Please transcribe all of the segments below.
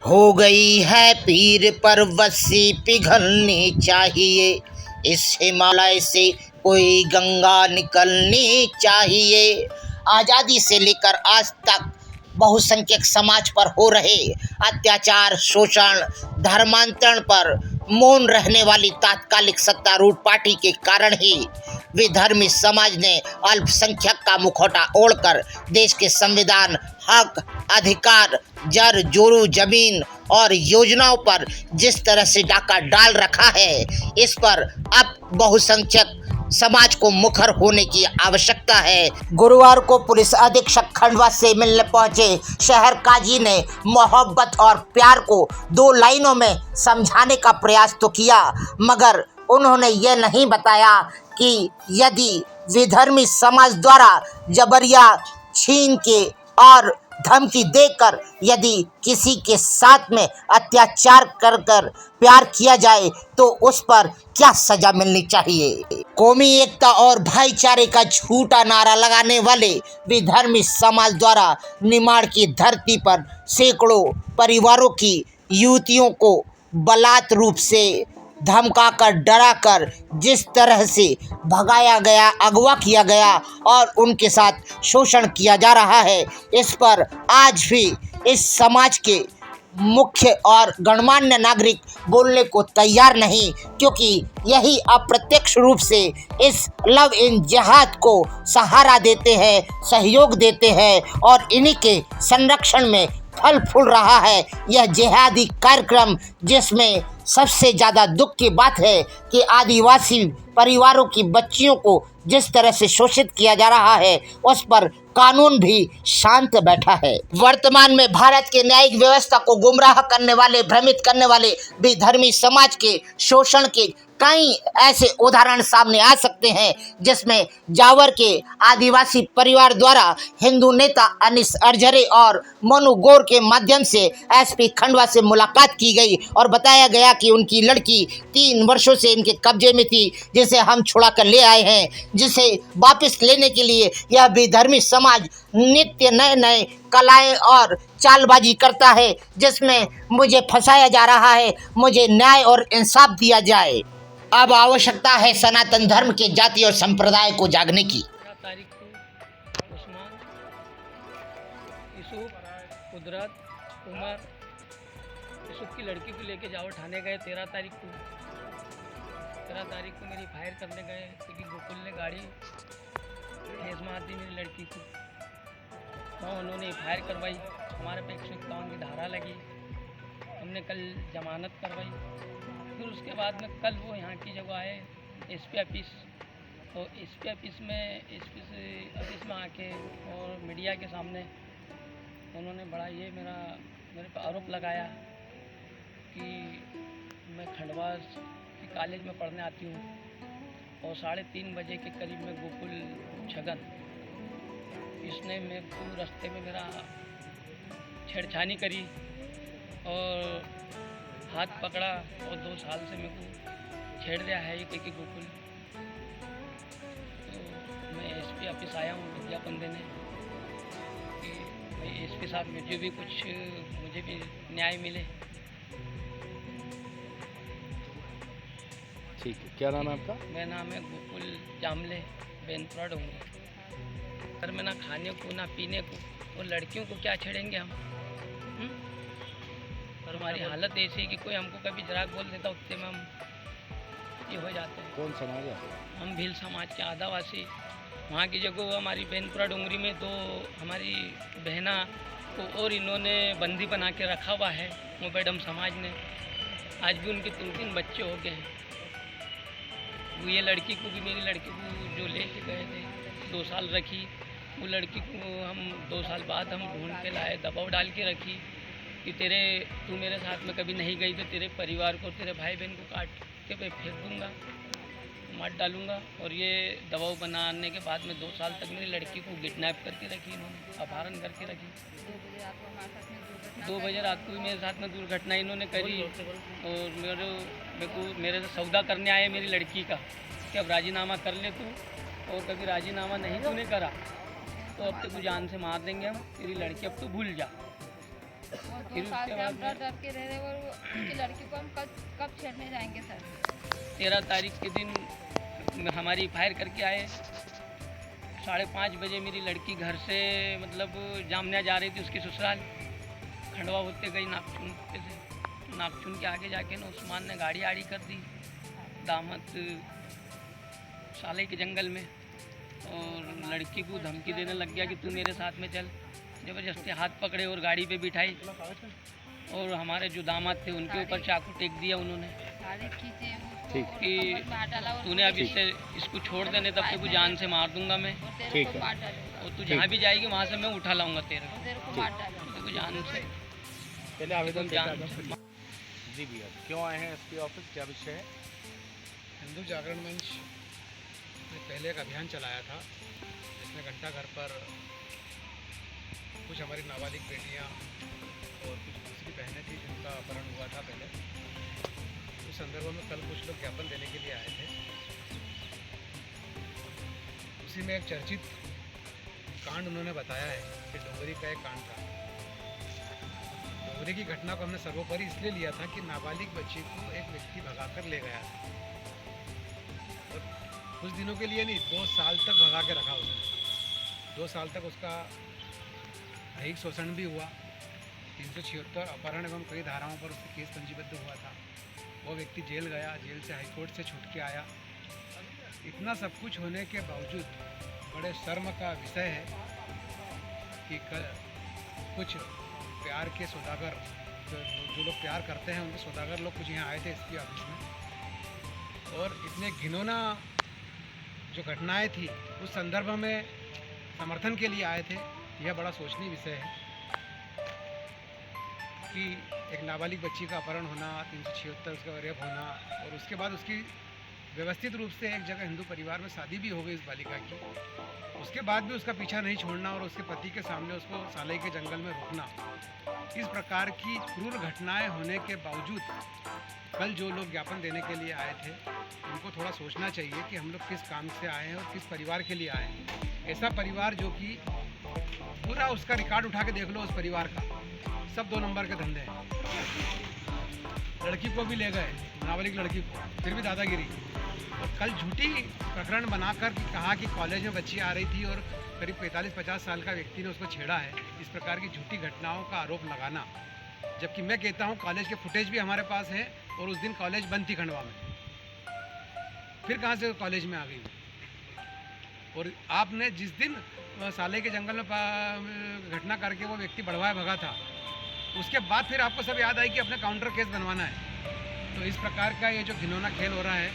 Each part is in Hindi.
हो गई है पीर पर वस्सी पिघलनी चाहिए, इस हिमालय से कोई गंगा निकलनी चाहिए। आज़ादी से लेकर आज तक बहुसंख्यक समाज पर हो रहे अत्याचार, शोषण, धर्मांतरण पर मौन रहने वाली तात्कालिक सत्तारूढ़ पार्टी के कारण ही विधर्मी समाज ने अल्पसंख्यक का मुखौटा ओढ़कर देश के संविधान, हक, अधिकार, जर जोरू जमीन और योजनाओं पर जिस तरह से डाका डाल रखा है, इस पर अब बहुसंख्यक समाज को मुखर होने की आवश्यकता है। गुरुवार को पुलिस अधीक्षक खंडवा से मिलने पहुंचे शहर काजी ने मोहब्बत और प्यार को 2 लाइनों में समझाने का प्रयास तो किया, मगर उन्होंने ये नहीं बताया कि यदि विधर्मी समाज द्वारा जबरिया, छीन के और धमकी देकर यदि किसी के साथ में अत्याचार कर प्यार किया जाए तो उस पर क्या सजा मिलनी चाहिए। कौमी एकता और भाईचारे का झूठा नारा लगाने वाले विधर्मी समाज द्वारा निमाड़ की धरती पर सैकड़ों परिवारों की युवतियों को बलात् रूप से धमकाकर, डराकर जिस तरह से भगाया गया, अगवा किया गया और उनके साथ शोषण किया जा रहा है, इस पर आज भी इस समाज के मुख्य और गणमान्य नागरिक बोलने को तैयार नहीं, क्योंकि यही अप्रत्यक्ष रूप से इस लव इन जिहाद को सहारा देते हैं, सहयोग देते हैं और इन्हीं के संरक्षण में फल फूल रहा है यह जिहादी कार्यक्रम, जिसमें सबसे ज़्यादा दुख की बात है कि आदिवासी परिवारों की बच्चियों को जिस तरह से शोषित किया जा रहा है उस पर कानून भी शांत बैठा है। वर्तमान में भारत के न्यायिक व्यवस्था को गुमराह करने वाले, भ्रमित करने वाले विधर्मी समाज के शोषण के कई ऐसे उदाहरण सामने आ सकते हैं, जिसमें जावर के आदिवासी परिवार द्वारा हिंदू नेता अनीस अरजरे और मनु गौर के माध्यम से एसपी खंडवा से मुलाकात की गई और बताया गया कि उनकी लड़की 3 वर्षों से इनके कब्जे में थी, जिसे हम छुड़ा कर ले आए हैं, जिसे वापस लेने के लिए यह विधर्मी समाज नित्य नए नए कलाएं और चालबाजी करता है, जिसमें मुझे फंसाया जा रहा है। मुझे न्याय और इंसाफ दिया जाए। अब आवश्यकता है सनातन धर्म के जाति और संप्रदाय को जागने की। तारीख को उस्मान, यूसुफ, कुदरत, उमर, यूसुफ की लड़की को लेके जावर ठाने गए 13 तारीख को मेरी फायर करने गए क्योंकि गोकुल ने गाड़ी ठेस मार दी मेरी लड़की को, तो उन्होंने फायर करवाई। हमारे पे 151 की धारा लगी। हमने कल जमानत करवाई। फिर उसके बाद में कल वो यहाँ की जगह आए एसपी ऑफिस, तो एसपी ऑफिस में आके और मीडिया के सामने उन्होंने बड़ा ये मेरे पर आरोप लगाया कि मैं खंडवा की कॉलेज में पढ़ने आती हूँ और 3:30 बजे के करीब में गोकुल छगन इसने मेरे को रास्ते में मेरा छेड़छानी करी और हाथ पकड़ा और 2 साल से मेरे को छेड़ रहा है ये कि गोकुल। तो मैं एसपी ऑफिस आया हूँ विज्ञापन देने कि भाई एसपी साहब मुझे भी न्याय मिले। ठीक है, क्या नाम है आपका? मेरा नाम है गोकुल जामले, बेनपुरा डोंगरी। घर में ना खाने को ना पीने को, और लड़कियों को क्या छेड़ेंगे हम? और हमारी हालत ऐसी है कि कोई हमको कभी जराक बोल देता उतने में हम ये हो जाते हैं। कौन समाज है? हम भील समाज के आदिवासी। वहाँ की जगह हमारी बेनपुरा डोंगरी में 2 हमारी बहना को और इन्होंने बंदी बना के रखा हुआ है मोपेडम समाज ने। आज भी उनके 3 बच्चे हो गए हैं। वो ये लड़की को भी, मेरी लड़की को जो ले के गए थे 2 साल रखी, वो लड़की को हम 2 साल बाद हम ढूंढ के लाए, दबाव डाल के रखी कि तू मेरे साथ में कभी नहीं गई तो तेरे परिवार को, तेरे भाई बहन को काट के मैं फेंक दूँगा, मार डालूँगा। और ये दबाव बनाने के बाद में 2 साल तक मेरी लड़की को किडनैप करके रखी, इन्होंने अपहरण करके रखी। 2 बजे रात को भी मेरे साथ में दुर्घटना इन्होंने करी और मेरे से सौदा करने आए मेरी लड़की का कि अब राजीनामा कर ले तू, और कभी राजीनामा नहीं तूने करा तो अब तो तू जान से मार देंगे हम, तेरी लड़की अब तो भूल जा। और 2 फिर साल उसके से हम बाद डर डर के रह रहे और उनकी लड़की को हम कब छेड़ने जाएंगे सर? 13 तारीख के दिन हमारी फायर करके आए। 5:30 बजे मेरी लड़की घर से मतलब जामने जा रही थी उसकी ससुराल, खंडवा होते गई नागचुन पे से। नागचुन के आगे जाके ना उस्मान ने गाड़ी आड़ी कर दी दामद साले के जंगल में, और लड़की को धमकी देने लग गया कि तू मेरे साथ में चल। ज़बरदस्ती हाथ पकड़े और गाड़ी पे बिठाई, और हमारे जो दामाद थे उनके ऊपर चाकू टेक दिया उन्होंने गाड़ी खींचे उसको ठीक। और कि कमर में हाथ डाला और तूने अब इससे इसको छोड़ देने तब तेरे को जान से मार दूंगा मैं, और तेरे ठीक को है। मार डालूंगा और तू जहाँ भी जाएगी वहाँ से मैं उठा लाऊंगा तेरे और तेरे को मार डालूंगा। को जान से। पहले आवेदन जान देता से। था। जी भैया, क्यों आए हैं एसपी ऑफिस, क्या विषय है? हिंदू जागरण मंच ने पहले एक अभियान चलाया था जिसमें घंटा घर पर कुछ हमारी नाबालिग बेटियां और कुछ दूसरी बहनें थी जिनका अपहरण हुआ था पहले। उस संदर्भ में कल कुछ लोग ज्ञापन देने के लिए आए थे। उसी में एक चर्चित कांड उन्होंने बताया है कि डोंगरी का एक कांड था। डोंगरी की घटना को हमने सर्वोपरि इसलिए लिया था कि नाबालिग बच्ची को एक व्यक्ति भगाकर ले गया था, और कुछ दिनों के लिए नहीं, 2 साल तक भगा के रखा उसने। 2 साल तक उसका दैहिक शोषण भी हुआ। 376 अपहरण एवं कई धाराओं पर उसका केस पंजीबद्ध हुआ था। वो व्यक्ति जेल गया, जेल से हाईकोर्ट से छूट के आया। इतना सब कुछ होने के बावजूद बड़े शर्म का विषय है कि कुछ प्यार के सौदागर, जो लोग प्यार करते हैं उनके सौदागर लोग कुछ यहाँ आए थे एसपी ऑफिस में, और इतने घिनौना जो घटनाएं थी उस संदर्भ में समर्थन के लिए आए थे। यह बड़ा सोचनीय विषय है कि एक नाबालिग बच्ची का अपहरण होना, 376 उसका रेप होना, और उसके बाद उसकी व्यवस्थित रूप से एक जगह हिंदू परिवार में शादी भी हो गई इस बालिका की। उसके बाद भी उसका पीछा नहीं छोड़ना और उसके पति के सामने उसको साले के जंगल में रोकना, इस प्रकार की क्रूर घटनाएं होने के बावजूद कल जो लोग ज्ञापन देने के लिए आए थे उनको थोड़ा सोचना चाहिए कि हम लोग किस काम से आए हैं और किस परिवार के लिए आए हैं। ऐसा परिवार जो कि पूरा उसका रिकॉर्ड उठा के देख लो, उस परिवार का सब 2 नंबर के धंधे हैं। लड़की को भी ले गए, नाबालिग लड़की को, फिर भी दादागिरी। और कल झूठी प्रकरण बनाकर कहा कि कॉलेज में बच्ची आ रही थी और करीब 45-50 साल का व्यक्ति ने उसको छेड़ा है। इस प्रकार की झूठी घटनाओं का आरोप लगाना, जबकि मैं कहता हूँ कॉलेज के फुटेज भी हमारे पास हैं और उस दिन कॉलेज बंद थी खंडवा में, फिर कहाँ से कॉलेज में आ गई। और आपने जिस दिन साले के जंगल में घटना करके वो व्यक्ति बढ़वाया भगा था, उसके बाद फिर आपको सब याद आई कि अपने काउंटर केस बनवाना है। तो इस प्रकार का ये जो घिनौना खेल हो रहा है,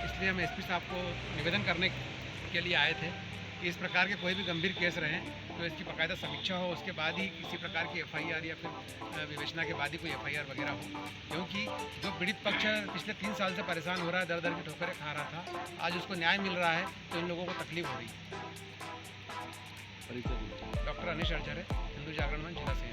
इसलिए हम एसपी साहब को निवेदन करने के लिए आए थे कि इस प्रकार के कोई भी गंभीर केस रहें तो इसकी बाकायदा समीक्षा हो, उसके बाद ही किसी प्रकार की एफआईआर या फिर विवेचना के बाद ही कोई एफआईआर वगैरह हो। क्योंकि जो पीड़ित पक्ष पिछले 3 साल से परेशान हो रहा है, दर दर की ठोकरें खा रहा था, आज उसको न्याय मिल रहा है तो इन लोगों को तकलीफ हो रही है। डॉक्टर अनिश अर्चर है, हिंदू जागरण मंच, जिला से।